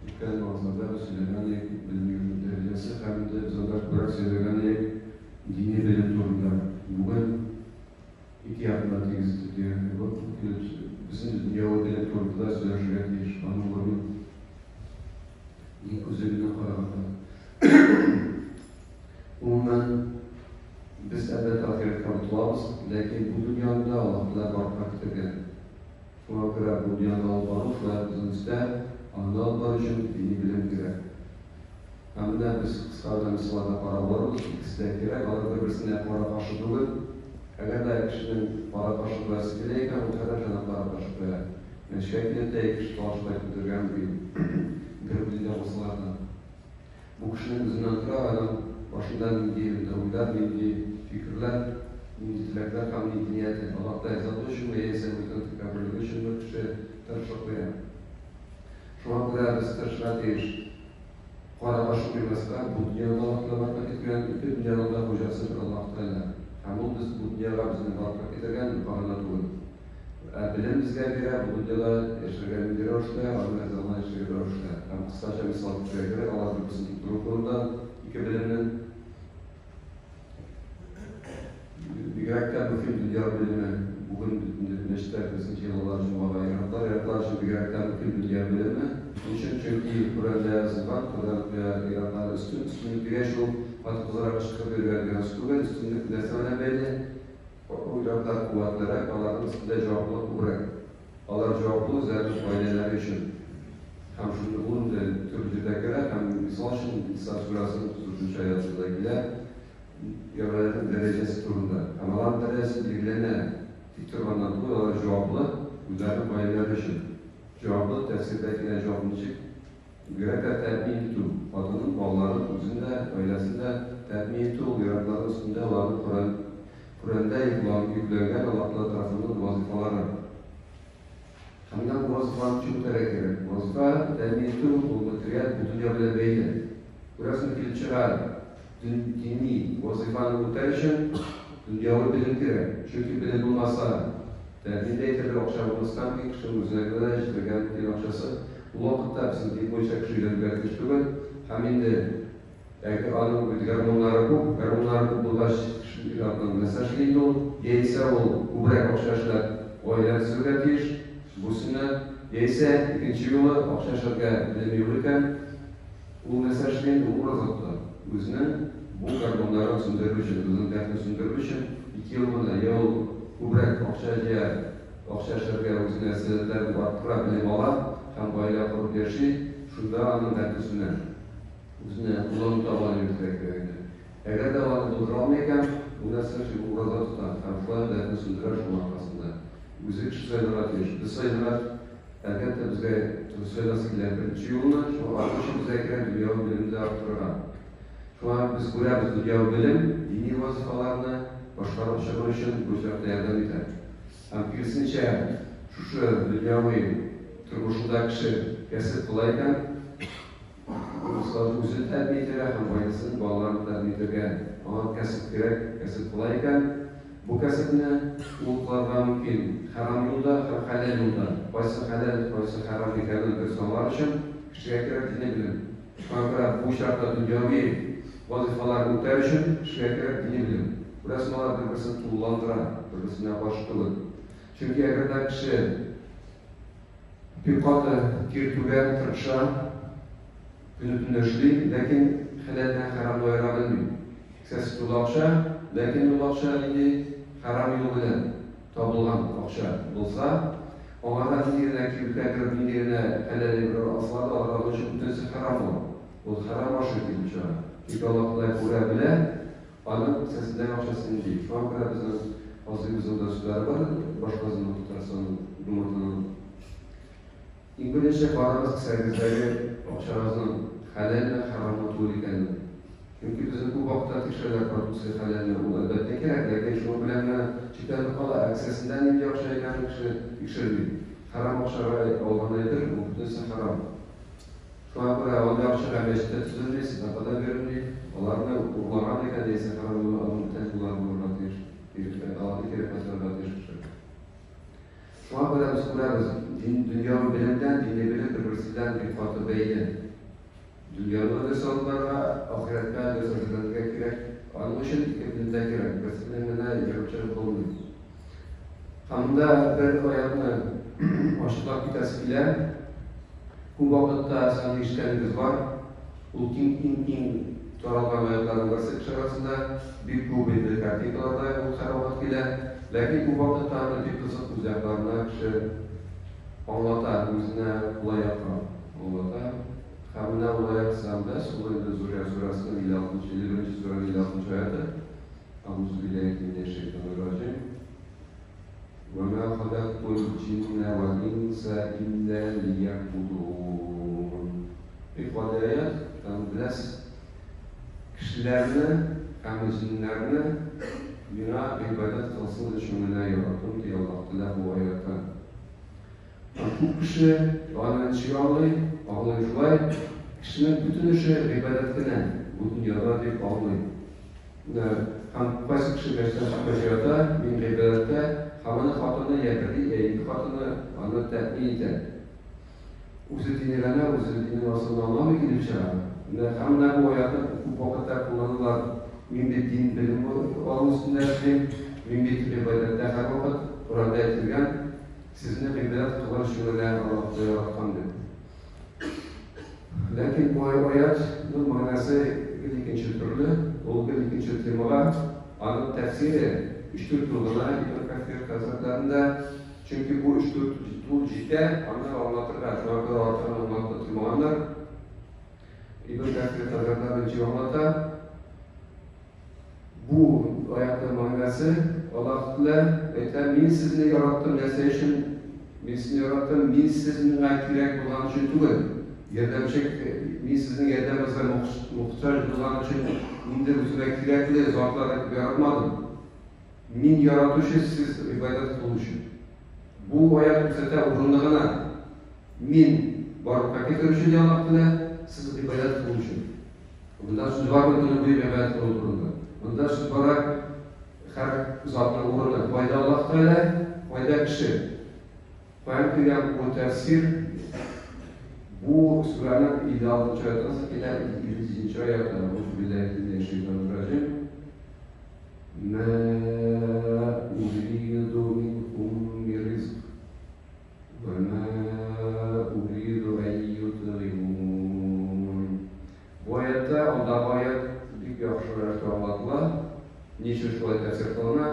Türkiye'nin mağazaları söyleyen bilim derecesi hem de zaten bırak söyleyen dini bilim turunda bugün iki yapılar tekizdi diye bu bizim dünya bilim turunda söyleyen iş anlamının ilk özelliğine kararlı. Umumen biz elbette ahiret kanıtlarız, lakin bu dünyada Allah'la barkmak eder. Şuna göre bu dünyada barış ve bizimizde anlam barışın dini bilim gerek. Hem de biz kısaca misalda para varız, ikisi de gerek, arada birisine para karşılığı. Eğer de kişinin para karşılığı bileyken, o kadar sana para karşılığı. Yani şeklinde kişi karşılığı bildirgen bir bilgi olsalardı. Bu kişinin bizden ötürü adam başından bildiği, uylar bildiği fikirler, dilekler, kamli niyeti, Allah'ta ezatı için ve ise uydan tıkabırlığı için bir kişi tartışıklıyor. Şuna göre biz tartışıklıyız. Kara başı bir mesela, bu dünyada Allah'la barkak etmeyen, bütün dünyada hocasıdır Allah Teala. Hem biz bu dünyada bizden barkak ederken yukarıda durur. Bilim bizge göre bu dünyada yaşarken bir hoşta, ama her zaman yaşarken hoşta. Hem kısaca misal tutmaya göre Allah bizim durum konuda iki bilimin Bigerekten bütün dünya bilimi, bugün neşter bizim yıllar cumhurda yaratlar için bigerekten bütün dünya bilimi. Için çünkü Kur'an'da yazılan, Kur'an ve İranlar üstünlük bir şu Fatih Kızar'a çıkıp bir üstünlük, üstünlük nesnene belli. O İranlar kuvvetlere, Allah'ın üstünde cevaplı bırak. Allah cevaplı üzerinde faydalar için. Hem şunu bunun türlüde göre, hem misal için İsa Surası'nın 30. ayetlerdekiler yaraların derecesi turunda. Amalan derecesi bilgilerine diktirmandan dolayı olarak cevaplı, üzerine faydalar için. Cevaplı, tefsirdekine cevabını çık. Yürekler terbiye etti. Adının, bağların üzerinde, öylesinde terbiye etti. Yüreklerin üstünde olan Kur'an'da yüklengen Allah'la tarafından vazifaları. Hemen bu vazifanın çok gerekir. Vazifa terbiye etti. Bu materyal bu dünya bile belli. Burasını kilitçiler. Dini vazifanın muhtemelen dünyalı bilim gerek. Çünkü bilim bulmasa terbiyede yeterli akşamımızdan ki kışın üzerinde işlerken bir akşası bu vakitte bizim din boyunca kişiyle üretmiştir. Hemen de eğer anım garmonları bulaş kişilerden mesajlıydı ol, yeyse ol, kubrek akşaşlar olaylar süretiş, bu sene yeyse ikinci yılı akşaşlarga bilim yürürken bu mesajlıydı uğrazattı. Özünün bu karbonların sündürülüşü, özünün dertini sündürülüşü 2 yıl bunda yol kubrek akşaşlarga özüne sebepler arttıra bilim ala, hem bayla kurup yaşay, şunda anın dertini sünder. Özüne kullanıp da alanı yürüterek. Eğer de alanı dolduralmayken, bu mesajı uğraza tutan, hem şuan dertini sündürer şunun arkasında. Özü kişi sayılara değiş. Biz sayılar, elbette bize söylesi gilen birinci yoluna, şu arkadaşı bize giren dünya bilimde arttırır. Şu an biz buraya dünya bilim, dini vazifalarını başkalarına şakır için bu şartta yardım eder. Hem kirisince şu dünyayı turguşunda kişi kesip kılayken Ustazın üzül terbiye eder, hem faydasını bağlarını terbiye ederken ama kesip gerek, kesip kılayken bu kesipini uluklardan mümkün haram yolda, hem halal yolda qaysi halal, qaysi haram ekanini personlar için kişiye gerek dini bilim. Şuna bu şartta dünyayı vazifalarını öter için kişiye gerek dini bilim. Bu resmalar birbirine kullandıran, birbirine başlıklı. Çünkü eğer de kişi bir katı kirtügen, tırkışa, günütünleşli, lakin hilalden haram doyurabilmiyor. Sesi tulakşa, lakin tulakşa ili haram yolu bilen tabılan akşa olsa, onlardan birine kirtügen girip birine helali bir aslarda Allah'ın için bütünse haram olur. O haram aşırı gibi şu an. Çünkü Allah'la kura bile, onun sesinden akşasını değil. Şu an kadar bizim azimizin de sütleri var, başkasının tutarsanın, yumurtanın. İngilizce paramız kısayımızdaki akşamızın halalına haramı tuğliken. Çünkü bizim bu vakta tekşirler produksi halalına bu elbette gerek. Lakin şunu bilenle çıkarlı kala aksesinden ince akşayken tekşirmiyor. Haram akşara olğana nedir? Bu bütünse haram. Şu an kadar oldu akşara meşte tüzülmeyi, sıkıntıda verilmeyi. Onlarla uğurlanan eken değilse haramı alın tezgularını uğurlatır. Adı kere kasarlar değişmişler. Şuna göre biz kurarız. Dünyanın bilimden, dini bilim birbirisinden bir katı beyli. Dünyanın resullara, ahirette resullerine gerek. Anlaşın bilimde gerek. Resullerine yapacak olmuyor. Hamda bir ayağını aşıklak bir tasfiyle bu vakitte sana işleriniz var. Bu king taraftan ayakların arası arasında bir kuvvetli kartikalarda bu karavat ile lakin bu vakitte bir kısık uzaklarına anlatar, üzerine kolay yapar. Anlatar. Hamına kolay yapsam da Suleyman Zuriya surasının 51. suranın 56. ayeti Euzubillahimineşşeytanirracim. وَمَا خَلَقْتُ الْجِنَّ وَالْإِنسَ إِلَّا لِيَعْبُدُونَ İfadeye biraz kişilerini, hem cinlerini bina ibadet kılsın düşünmene yarattım diye Allah bu ayette. Bu kişi anlayışıyla, anlayışıyla kişinin bütün işi ibadetine bu dünyada deyip almayın. Hem bazı kişi beşiktaşlarda bir ibadette hamını hatını yedirdi, eğitim hatını anı tetmin eder. Uzu dinlerine, uzu dinin aslında anlamı gibi şey. Hem bu hayatta bu vakitte kullanılan mümbit din bilimi almışsınlar ki mümbit ibadette her vakit Kur'an'da etilgen sizinle ibadet kılan şunlarla Allah'ta yaratkandır. Lakin bu ayatın manası ikinci türlü, o ikinci temalar anın tefsiri üç-dört yılına İbn Kathir kazaklarında çünkü bu üç-dört ciddi anlatırlar. Şu an kadar artan anlatılmayanlar İbn Kathir kazaklarının cevabında bu ayatın manası Allah'la min sizni yarattım dese için min sizni yarattım, min sizin gerek olan için değil. Yerdemçek, min sizin yerdeminize muhtaç olan için mindir üzere gerekli zatlara yaratmadım. Min yaratışı siz ibadet kılmışsın. Bu ayet bize uğrundağına min barukaki görüşü Allah'la siz ibadet kılmışsın. Bundan söz var mı bu ibadet kılmışsın? Bundan söz olarak her zatın uğruna fayda Allah'la fayda kişi. Fayda kıyan bu tefsir bu suranın 56. ayetası ila 2. ayetine Euzubillahimineşşeytanirracim. مَا أُرِيدُ مِنْكُمْ مِنْ رِزْقٍ وَمَا أُرِيدُ أَنْ يُطْعِمُونِ. Bu ayette Allah ayet bir yaxşı anlatılar. Niçin şöyle tefsir kılına?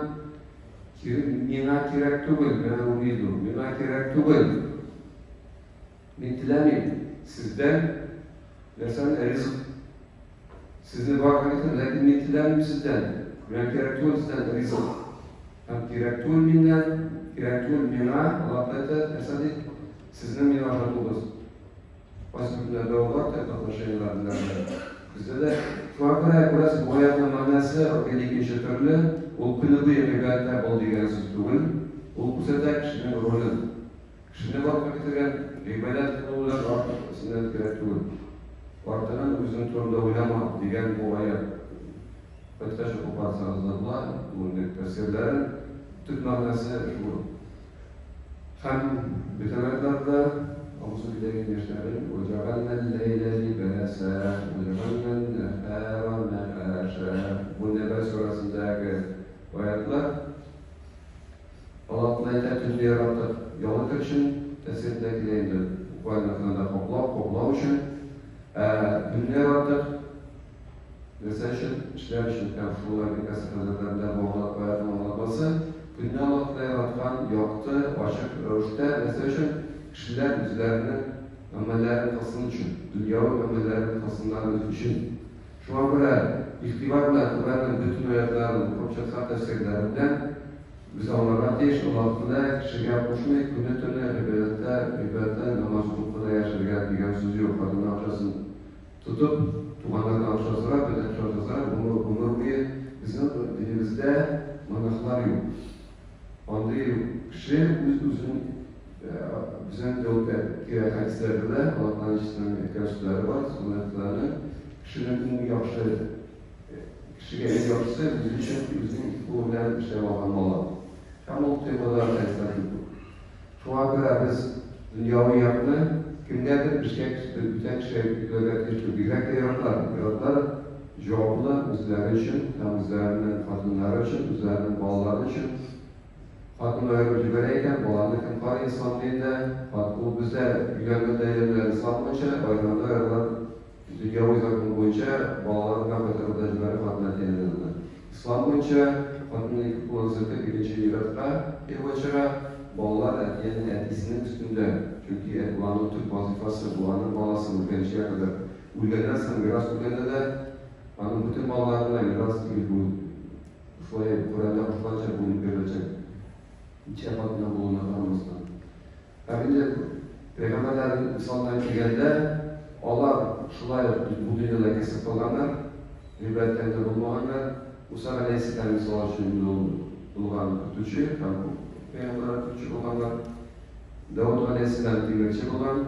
Mina kirek tugul, mena uridu, mina kirek tugul. Min tilamin, sizden mesela rizk. Sizin var hareketler, lakin min tilamin sizden. Mina kirek tugul sizden rizk. Hem kirek tugul minden, kirek tugul mina, Allah Teala esadi sizden mina aşatuluz. Başka günlerde olur, tekrar şeyler dinlerler. Bizde de şu an kadar burası bu ayetinin manası ikinci türlü o kılıbı ibadetler olduğu yazısı değil. O bu sefer kişinin rolü. Kişinin vaktigen ibadet kılıbılar artık sünnet gerek değil. Vartanan uzun turda ulama diyen bu ayet. Kaçtaşı koparsanız Allah bu tefsirlerin Türk manası şu. Hem bütün ayetlerde أعوذ بالله من الشيطان وجعلنا الليل لباسا وجعلنا النهار معاشا. Bu Neba surasındaki ayetler Allah'ın ayetlerini yarattık, yalık için tefsirdekilerinde bu ayetlerinde koplav için dünya yarattık. Mesela işler için şunlar bir kasıtlarında bu ayetlerin anlatması dünya Allah'la yaratkan yoktu, açık ölçüde mesela kişiler üzerine amellerin kılsın için, dünyavi amellerin kılsınlar için. Şu an böyle ihtibarla Kur'an'ın bütün ayetlerinin, Kur'an tefsirlerinden biz onlara ateş Allah'la kişiye koşmayı, günü tünü ibadette, namaz hukukuna yaşarken diyen sözü yok. Kadının akşasını tutup, tuğanların akşasına, beden akşasına, bunu bizim dinimizde manaklar yok. Onda kişi uzun bizim de hadislerinde Allah'tan işlenen ihtiyaçları var, sünnetlerini kişinin bu yaxşı kişiye en yaxşısı bizim bu bilen bir şey olmalı. Hem o temalarda esnaflık. Şuna göre biz dünyanın yakını kimlerdir? Bütün devletler, birlikte yaratlar cevaplı bizler için, hem bizlerin kadınlar için, bizlerin bağlar için. Kadınlar öğrencilere bağlandık var İslamiyet'te, bu bize güvenli değerler İslam'ınca, ayrıca aralar dünya uygarlığı boyunca bağların öğrencileri kadınlar denildiler. İslam boyunca kadınlar ilk vaziyette birinci yaratığa, evvacıra bağlar etkisinin üstünde. Çünkü Kur'an'ın Türk vazifası, Kur'an'ın bağlasını pençeye kadar uygulanırsan biraz uygulanır. Anın bütün bağlarına biraz gibi bu Kur'an'da hoşlanacak, bunu görecek. İç yapatına bulunanlarımızdan. Tabii Peygamberlerin insanlar geldiğinde Allah şulay bu dünyada kesip olanlar, hürriyetlerde bulmayanlar, Musa Aleyhisselam'ın savaşında bulgan tutucu, Peygamberler tutucu olanlar, Davud Aleyhisselam demirci olan,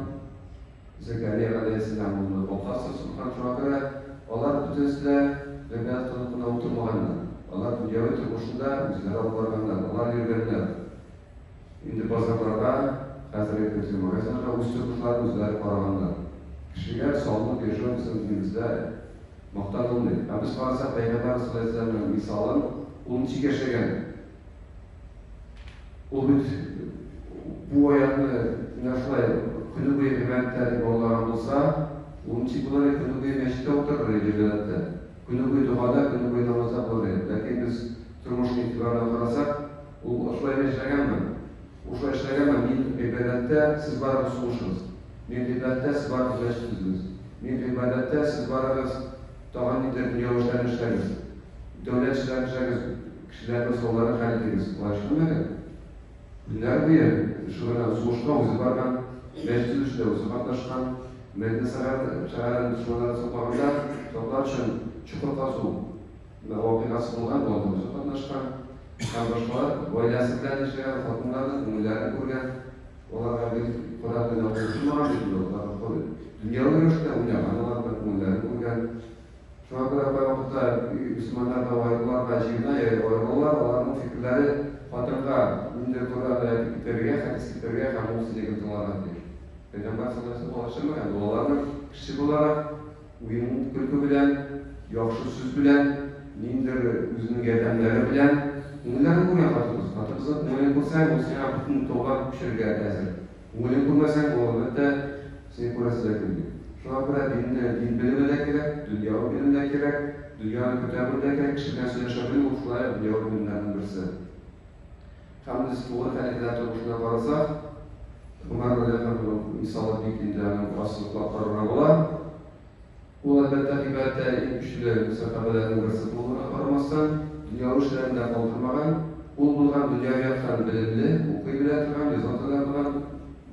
Zekeriya Aleyhisselam bunu okasa sultan şuakara, Allah tutucuda ve beyaz tanıtına oturmayanlar. Allah dünyayı turmuşunda bizlere alırlarlar, Allah yürüyenler. Şimdi pazarlarda hazır etmesi magazинlerde uçturmuşlar, bizlere paravanlar. Kişiler sağlık yaşıyor bizim dinimizde muhtar olmuyor. Biz varsa Peygamber sallallahu aleyhi ve sellem'in misalın onun için yaşayan. O bu hayatını nasıl günü boyu hizmetleri olan olsa, onun için bunları günü boyu meşte oturur Recep-i Günü boyu duada, günü boyu namaza olur. Lakin biz turmuşun itibarına karasak, o şuraya yaşayan mı? O şuraya yaşayan mı? Bir ibadette siz bana sunuşunuz. Bir ibadette siz bana güzelleştiniz. Bir ibadette siz bana daha nedir dünya hoşlarını işleriniz. Devlet işlerini işleriniz. Kişilerin sollarını kaliteniz. Ulaşılmıyor. Günler boyu şuraya sunuştan bizi bargan meclis işleri, uzaklaşkan medreseler düşmanları sokağında toplar için çukurda su ve vakıkası bulgan oldu. Uzaklaşkan kardeşler, ailesinden yaşayan kadınların ünlülerini kurgan, onlara bir Kur'an'ın okuyuşundan biliyorlar. Dünyalı görüşte ünlülerini kurgan. Şu an kadar vakitte Müslümanlar da ayrılar, gacıyla ayrılar, onların fikirleri Fatımda, ünlü Kur'an'da kitlebiye, hadis kitlebiye, kamusu diye Peygamber sallallahu aleyhi ve sellem onların kişi olarak uyum kültü bilen, yaxşı söz bilen, nindir özünün gedemleri bilen, ünlülerini kuryan katımız. Katımızın ünlülerini kursan, o sana bütün toğlar pişirge hazır. Ünlülerini kurmasan, o elbette seni kurası da kılıyor. Şu an kadar din bilimi de gerek, dünya bilimi de gerek, dünyanın kütübü de gerek, kişiden söyleşebilir, uçulaya dünya bilimlerinin birisi. Tam biz doğru kaliteler çalışmaya varsa, bunlar böyle insanlık bilgilerinin asıllıklarına olan, bu elbette ibadette en güçlü sahabelerinin birisi bulduğuna varamazsan, dünya işlerinden kaldırmadan, bulduğun dünyayattan bilimli, okuyabilen, yazantılardan,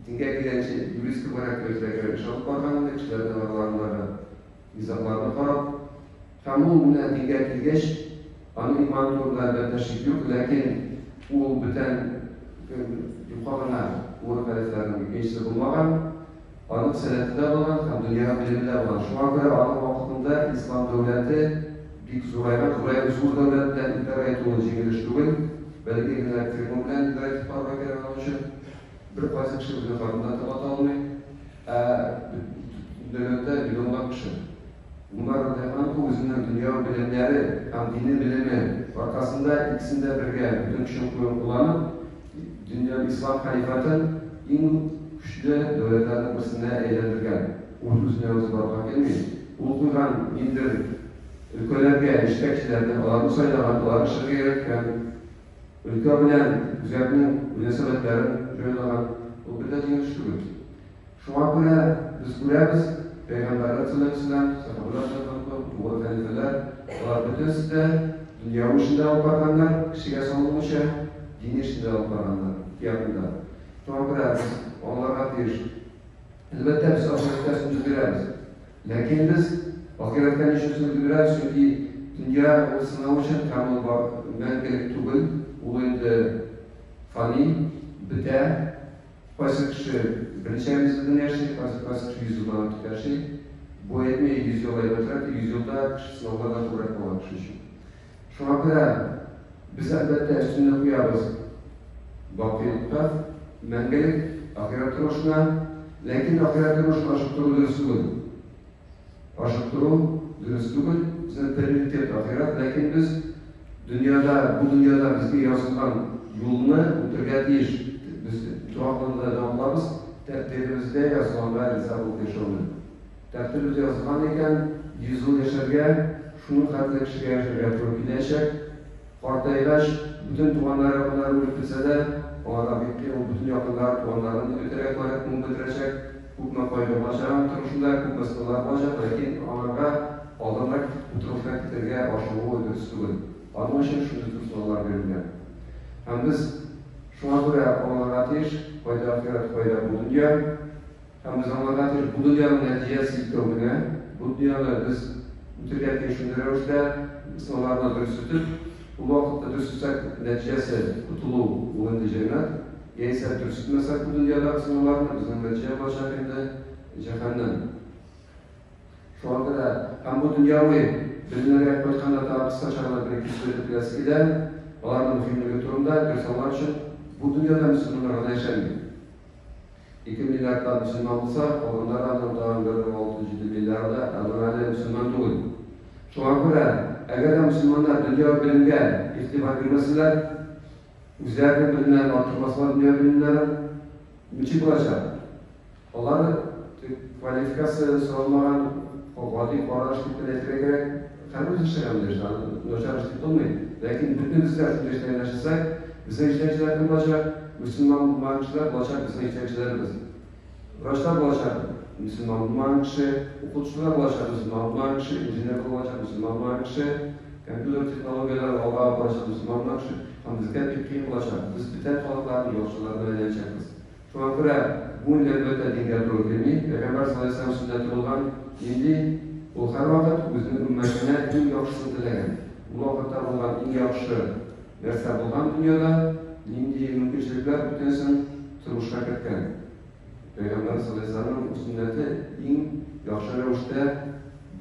dinge gidençi, yürüyüz kıvarak gözlerine şalıp varmanın, kişilerden aralarında izahlarına karab, kamu buna dinge gilgeç, anı iman doğrular elbette şık yok, lakin bu bütün yukarına uğur kaliflerinin gençliği bulmadan, anık senetinde olan, hem dünya biliminde olan, şu an kadar anık vaktinde İslam devleti bir zuraya sur devletten idarayet olacağını düşünüyorum. Belki yine firmadan idarayet parmak eden için bir fazla kişi bize farkında tabat almayı, dönemde milyonlar kişi. Bunlar da özünün dünya bilimleri, hem dini bilimi arkasında ikisinde birge bütün kişi kullanıp, dünya İslam halifatın en güçlü devletlerden birisine eğlendirgen. Onun üzerine özü barıkan gelmeyin. Uluğundan indir ülkelerge, işbekçilerden alanı sayılan, alanı şırgı gerekken, ülke bilen üzerinin münasebetlerin şöyle olan, o bir de yürüyüştürür. Şu an böyle biz buraya Peygamberler sallallahu aleyhi ve sellem, sahabeler sallallahu aleyhi ve sellem, onlar bütün sizde dünya işinde alıp bakanlar, kişiye sanılmışı, dini işinde alıp bakanlar, fiyatında. Şu an kadar biz onlara bir, elbette biz ahiretten sürdürürüz. Lakin biz ahiretten işi sürdürürüz çünkü dünya o sınav için kamil mengelik tübül, uluydu fani, biter, Pasık kişi bilinçlerimizden her şey, pasık 100 yıldan artık her şey. Bu etmeyi 100 yıla götürür, 100 yılda sınavlardan uğraşma olan kişi için. Şu an kadar biz elbette üstünde koyarız. Bakıylıkta, мәңгілік ақират тұрышына, ләкин ақират тұрышына ашық тұру дұрыс түгіл. Ашық тұру дұрыс түгіл, біздің приоритет ақират, ләкин біз бұл дүнияда бізге жазылған жолны өтірге тиіш. Біз тұрақлығында дамылабыз, тәртібізде жазылғанға риза болып кешуіні. Тәртібізде жазылған екен, 100 жыл яшәргә, шуның хәтле кешегә яшәргә туры киләчәк. Картайгач, бүтән туганнары үлеп китсә дә, аларга бүтән якыннар туганнарын үтерәк куәтен бетерәчәк, күпме кайгы булачак, тормышында күп мәсьәләләр булачак, ләкин аларга алданрак утырышка китәргә ашыгу дөрес түгел. Аның өчен шундый тырышлыклар бирелгән. Һәм без шуңа күрә аларга тиеш, кайда ахират, кайда бу дөнья, һәм без аларга тиеш бу дөньяның нәтиҗәсе икәүгенә, бу дөньяны без үтергә тиеш шундый рәвештә сынауларны дөрес үтеп, ул вакытта дөрес үтсәк, нәтиҗәсе тотылу ул инде җәннәт, яисә дөрес үтмәсәк бу дөньядагы сынауларны безнең нәтиҗә булачак инде җәһәннәм. Шуңа күрә һәм бу дөньяви Bizimle kaytkanda da kısa çağlar bir küsürlük eskide, onların muhimliği turunda görseler için bu dünyada Müslümanlar yaşamıyor. 2 milyarda Müslüman olsa, onlar adamdan 4-6-7 milyarda adamlarla Müslüman değil. Şuna göre, eğer Müslümanlar dünya bilimine ihtibar vermeseler, üzerinde bilimler artırmasılar dünya bilimleri müthiş olacak. Onlar kvalifikasyon sorulmadan, vadi kararışlıkla etkilerek Kanımız işleyenler, noşarışlık olmayın. Lakin bütün bizler şunu işleyen yaşasak, bizim işleyiciler kim olacak? Müslüman bulman kişiler olacak bizim işleyicilerimiz. Vraçlar olacak, Müslüman bulman kişi, okutçular olacak, Müslüman bulman kişi, injiner olacak, Müslüman bulman kişi, kompüter teknolojiler olacak, Müslüman bulman kişi. Ama bizde bir kıyım olacak. Biz bütün halkların yolcularını ödeyeceğiz. Şu an göre bu nöbette dinler doğru gelmeyi, Peygamber sallallahu aleyhi ve sellem sünneti olan indi, o her vakit özünün ümmetine en yaxşısını dileyen, bu vakitte olan en yaxşı narsa bo'lgan dünyada nindi mümkünçilikler bütünsin turuşa ketken. Peygamber sallallahu aleyhi ve sellem sünneti en yaxşı rəvişdə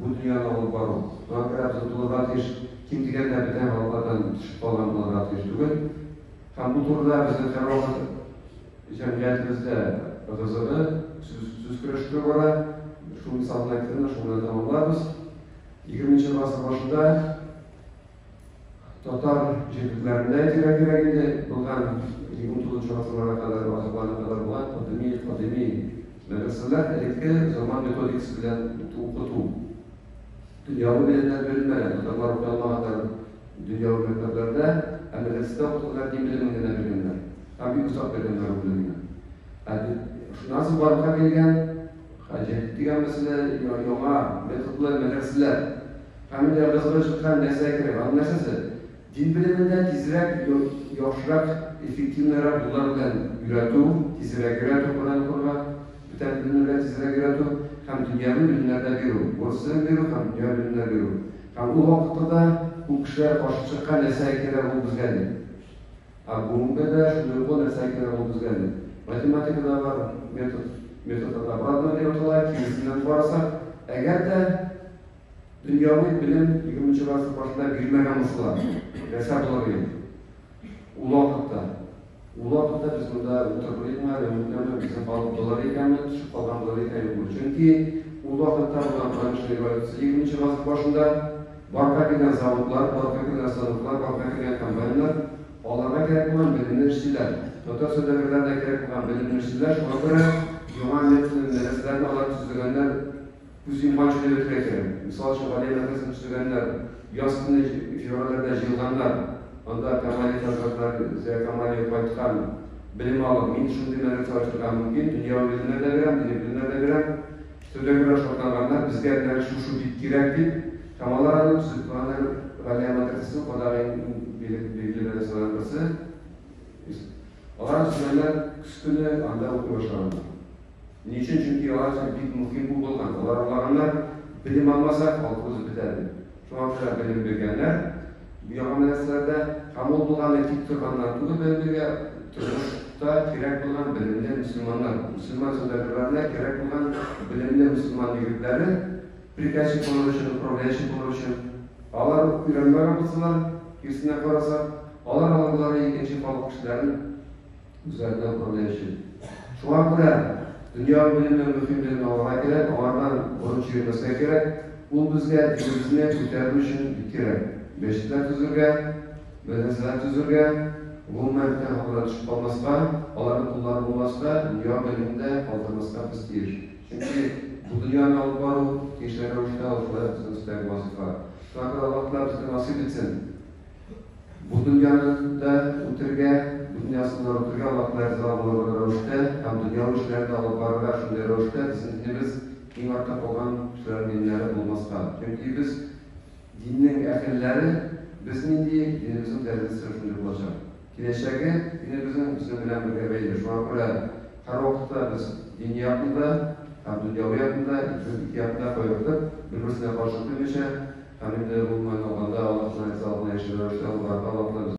bu dünyada olub barı. Buna görə biz otuluğa ateş, kim degəndə bütün halklardan düşüb qalan bunlara ateş tügül. Hem bu turda bizim her vakit cəmiyyətimizdə qızığı, süz kürəşkü var. Şu misalına eklerinde şunları tamamlarız. 20. asır başında Tatar cebirlerinde gira-giraginde bulgan 20. asırlara kadar, asırlara kadar bulan Kademi medreseler eski zaman metodikası bilen okutu. Dünyalı bilimler bölünmeler, Tatarlar okuyanlar dünyalı mekteplerde medresede okutular din bilimine bilimler. Tabi uzak bilimler bilimler. Nasıl varlığa gelgen Hacet degan mesele yo'qa metodlar medreselar. Qanday qizg'in chiqqan narsa kerak. Bu narsasi din bilimida tezroq, yaxshiroq, effektivroq bular bilan yuratuv, tezroq yuratuv bilan qurgan, bitan bilimlar tezroq yuratuv, ham dunyoviy bilimlarda beruv, o'zini beruv, ham dunyoviy bilimlar beruv. Ham u vaqtda bu kishilar qo'shib chiqqan narsa kerak bu bizga. Bunga da shunday narsa kerak bu bizga. Matematikada var metodlar obratno metodlar kimisinden varsa eğer de dünyavi bilim 20. asır başında bilmegen mısırlar hesap olabilir. Ulaqıqda biz bunda oturmayıqma ve muhtemelen bizim balık doları ekanmi, düşüp qalgan doları ekan yo'q. Çünkü ulaqıqda olan Qur'an-ı 20. asır başında barqa kelgan zavodlar, barqa kelgan sanoqlar, barqa kelgan kompaniyalar onlarga kerak bo'lgan bilimni ishchilar, Tatar savdogarlarga kerak bo'lgan bilimni ishchilar shunga ko'ra Yuhan medreselerini alan tüzügenler bu imkançılığı ötüreken. Misal için Valiye medresini tüzügenler, yaz günü fiyorlarda jilganlar, onda Kamali Tazarlar, Ziya Kamali Baytıkan bilim alıp, min şundi medrese açtırgan mümkün, dünya bilimlerde veren, dini bilimlerde veren, savdogarlar şortlanganlar, bizge şu bit gerek deyip, Kamallar alıp tüzügenler Valiye medresini kodağın bilgi medreselerindesi, alan tüzügenler küskünü anda okuyor başlandı. Niçin? Çünkü yavaşça bir muhim bu olgan. Olanlar bilim almasak halkımız biterdi. Şu an kadar bilim bilgenler, bu yakınlarında kamu bulgan etik turganlar, bu bilim bilge turmuşta gerek bulan bilimli Müslümanlar, Müslüman sözlerlerine gerek bulan bilimli Müslüman yigitleri prikaçı konuşun, problemçi konuşun. Ağlar öğrenmeye yapılsalar, girsine karasa, ağlar algıları ikinci balık kişilerin üzerinde kuruluşu. Şu an kadar dünya biliminin mühimliğini almak gerek, onlardan onu çiğnemesine gerek. Bu bizge dinimizini kütürmüş için gerek. Meşitler tüzürge, medreseler tüzürge, umumetten haklara düşüp kalmasına, onların kulları bulmasına, dünya biliminde kaldırmasına istiyor. Çünkü bu dünyanın alıp var o, gençlere uçta alışılar bizim üstüne vazife. Şu an kadar Allah'lar bize nasip etsin. Bu dünyanın da uturge, dünyasında uturge Allah'lar zavalları röşte, hem dünya uçlarında alıp varlar şunları röşte, bizim dinimiz en arka olan kişilerin dinleri bulmasına. Çünkü biz dinin ehilleri, bizim dinimizin derecesi şunları bulacak. Kineşeki dinimizin bilen bir gebeydir. Şu an kadar her vakitte biz dini yapımda, hem dünyavi yapımda, iki yapımda koyuyoruz. Birbirine karşılıklı bir şey. Hem de bulmayın olanda Allah'ın hesabına yaşıyorlar. Allah'ın